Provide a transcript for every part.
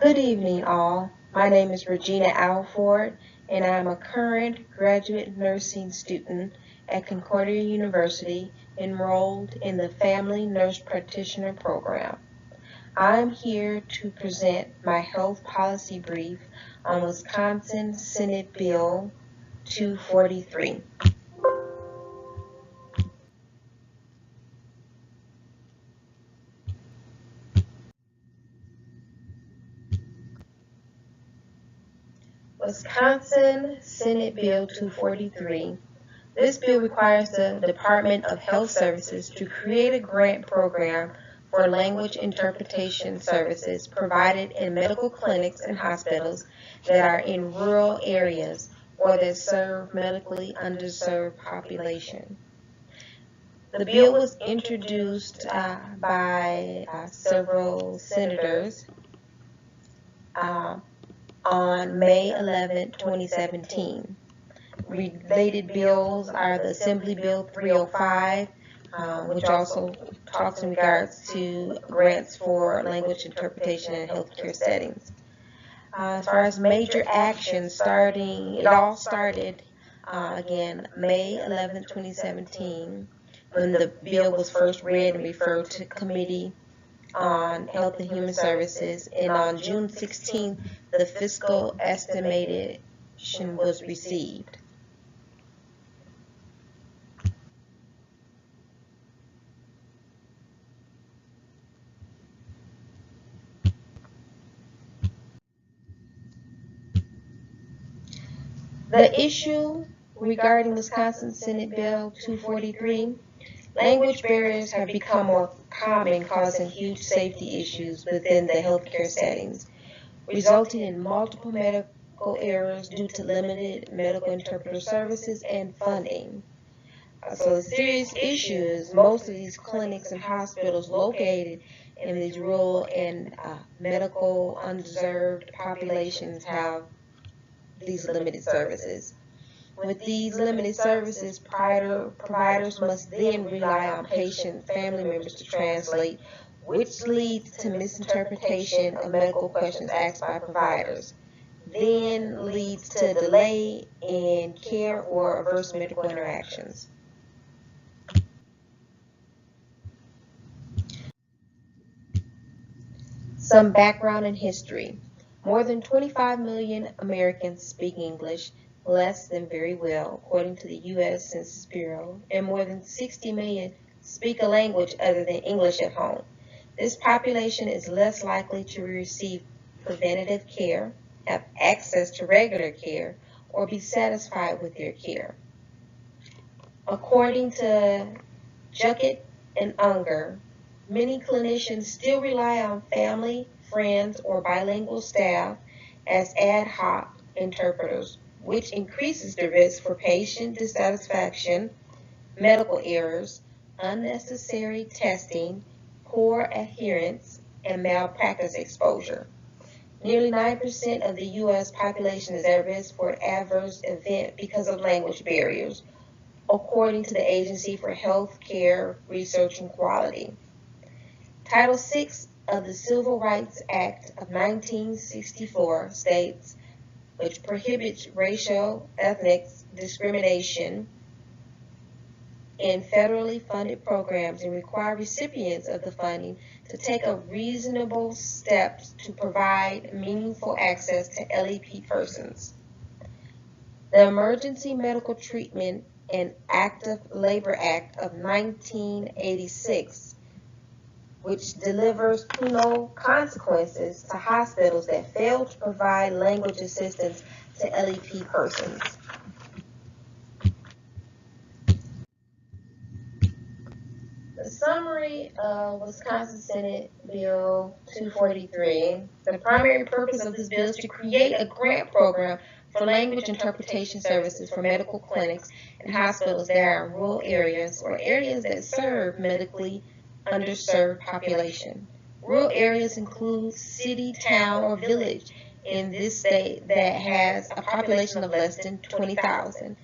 Good evening, all. My name is Regina Alford, and I am a current graduate nursing student at Concordia University enrolled in the Family Nurse Practitioner program. I am here to present my health policy brief on Wisconsin Senate Bill 243. Wisconsin Senate Bill 243. This bill requires the Department of Health Services to create a grant program for language interpretation services provided in medical clinics and hospitals that are in rural areas or that serve medically underserved population. The bill was introduced by several senators on May 11, 2017. Related bills are the Assembly Bill 305, which also talks in regards to grants for language interpretation in healthcare settings. As far as major actions, it all started again May 11, 2017, when the bill was first read and referred to Committee on Health and Human Services, and on June 16th, the fiscal estimation was received. The issue regarding Wisconsin Senate Bill 243, language barriers have become more common, causing huge safety issues within the healthcare settings, resulting in multiple medical errors due to limited medical interpreter services and funding. So the serious issue is most of these clinics and hospitals located in these rural and medical undeserved populations have these limited services. With these limited services, providers must then rely on patient family members to translate, which leads to misinterpretation of medical questions asked by providers, then leads to delay in care or adverse medical interactions. Some background and history. More than 25 million Americans speak English less than very well, according to the U.S. Census Bureau, and more than 60 million speak a language other than English at home. This population is less likely to receive preventative care, have access to regular care, or be satisfied with their care. According to Juckett and Unger, many clinicians still rely on family, friends, or bilingual staff as ad hoc interpreters, which increases the risk for patient dissatisfaction, medical errors, unnecessary testing, poor adherence, and malpractice exposure. Nearly 9% of the U.S. population is at risk for an adverse event because of language barriers, according to the Agency for Health Care Research and Quality. Title VI of the Civil Rights Act of 1964 states, which prohibits racial, ethnic discrimination in federally funded programs and require recipients of the funding to take reasonable steps to provide meaningful access to LEP persons. The Emergency Medical Treatment and Active Labor Act of 1986, which delivers penal consequences to hospitals that fail to provide language assistance to LEP persons. The summary of Wisconsin Senate Bill 243, the primary purpose of this bill is to create a grant program for language interpretation services for medical clinics and hospitals that are in rural areas or areas that serve medically underserved population. Rural areas include city, town, or village in this state that has a population of less than 20,000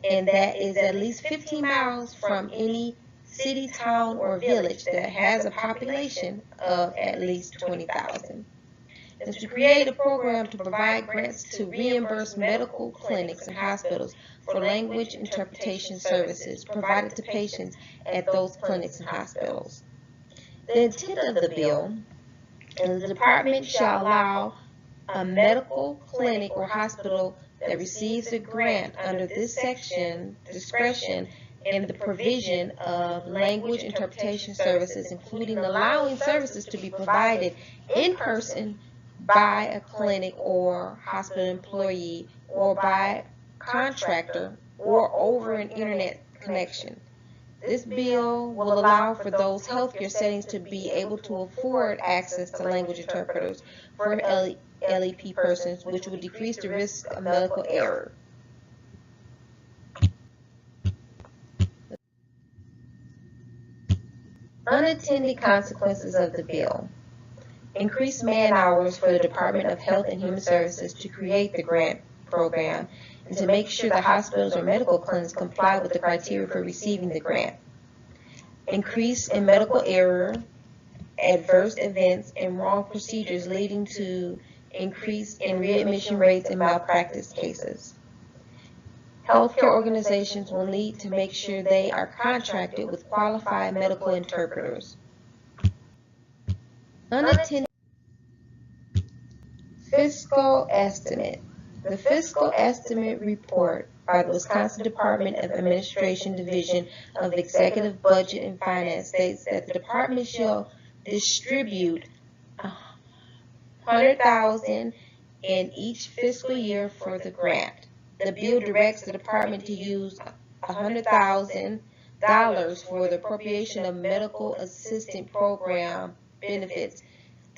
and that is at least 15 miles from any city, town, or village that has a population of at least 20,000. is to create a program to provide grants to reimburse medical clinics and hospitals for language interpretation services provided to patients at those clinics and hospitals. The intent of the bill is the department shall allow a medical clinic or hospital that receives a grant under this section discretion in the provision of language interpretation services, including allowing services to be provided in person by a clinic or hospital employee or by contractor or over an internet connection. This bill will allow for those healthcare settings to be able to afford access to language interpreters for LEP persons, which will decrease the risk of medical error. Unintended consequences of the bill. Increased man hours for the Department of Health and Human Services to create the grant program and to make sure that hospitals or medical clinics comply with the criteria for receiving the grant. Increase in medical error, adverse events, and wrong procedures leading to increase in readmission rates and malpractice cases. Healthcare organizations will need to make sure they are contracted with qualified medical interpreters. Unintended fiscal estimate. The fiscal estimate report by the Wisconsin Department of Administration Division of Executive Budget and Finance states that the department shall distribute $100,000 in each fiscal year for the grant. The bill directs the department to use $100,000 for the appropriation of medical assistant program benefits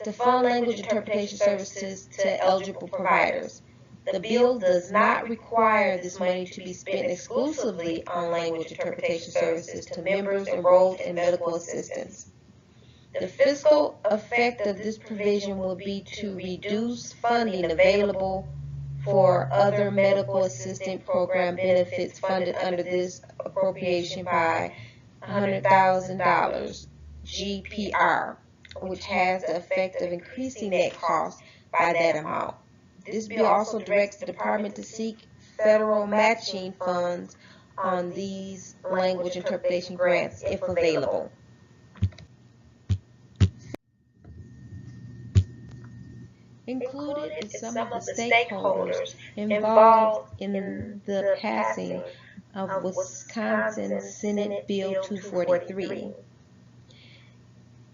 to fund language interpretation services to eligible providers. The bill does not require this money to be spent exclusively on language interpretation services to members enrolled in medical assistance. The fiscal effect of this provision will be to reduce funding available for other medical assistant program benefits funded under this appropriation by $100,000 GPR, which has the effect of increasing that cost by that amount. This bill also directs the department to seek federal matching funds on these language interpretation grants if available. Included is some of the stakeholders involved in the passing of Wisconsin Senate Bill 243.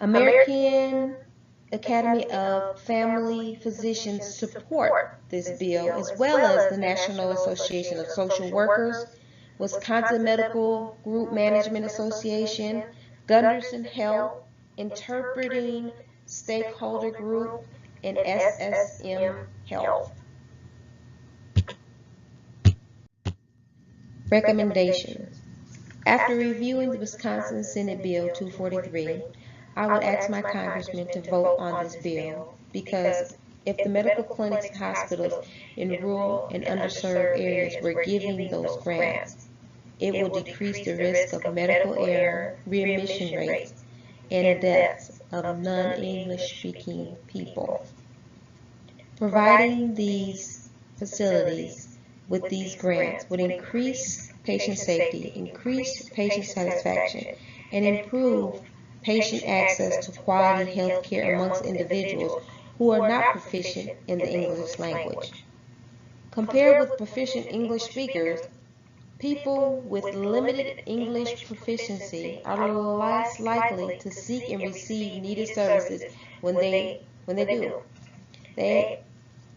American Academy of Family Physicians support this bill, as well as the National Association of Social Workers, Wisconsin Medical Group Management Association, Gunderson Health, Interpreting Stakeholder Group, and SSM Health. Recommendations. After reviewing the Wisconsin Senate Bill 243, I would ask my congressman to vote on this bill because if the medical clinics and hospitals in rural and underserved areas were giving those grants, it will decrease the risk of medical error, readmission rates, and deaths of non-English speaking people. Providing these facilities with these grants would increase patient safety, increase patient satisfaction, and improve patient access to quality health care amongst individuals who are not proficient in the English language. Compared with proficient English speakers, people with limited English proficiency are less likely to seek and receive needed services when they do. They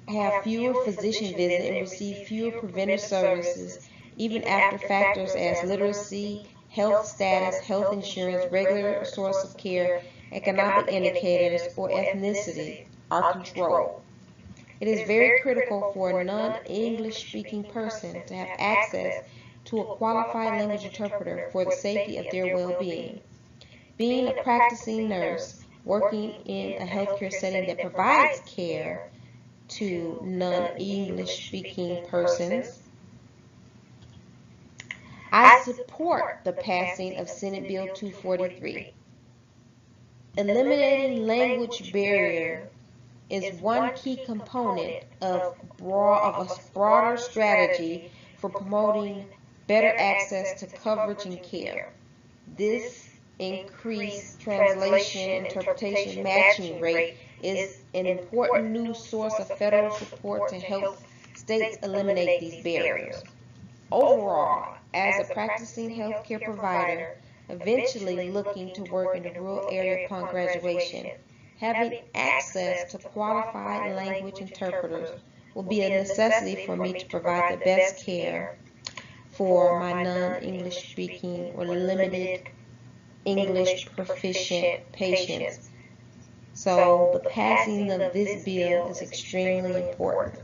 have fewer physician visits and receive fewer preventive services, even after factors as literacy, health status, health insurance, regular source of care, economic indicators, or ethnicity are controlled. It is very critical for a non-English speaking person to have access to a qualified language interpreter for the safety of their well-being. Being a practicing nurse, working in a healthcare setting that provides care to non-English speaking persons, I support the passing of Senate Bill 243. Eliminating language barrier is one key component of a broader strategy for promoting better access to coverage and care. This increased translation interpretation matching rate is an important new source of federal support to help states eliminate these barriers. Overall, as a practicing healthcare provider, eventually looking to work in the rural area upon graduation, having access to qualified language interpreters will be a necessity for me to provide the best care for my non-English speaking or limited English proficient patients. So the passing of this bill is extremely important.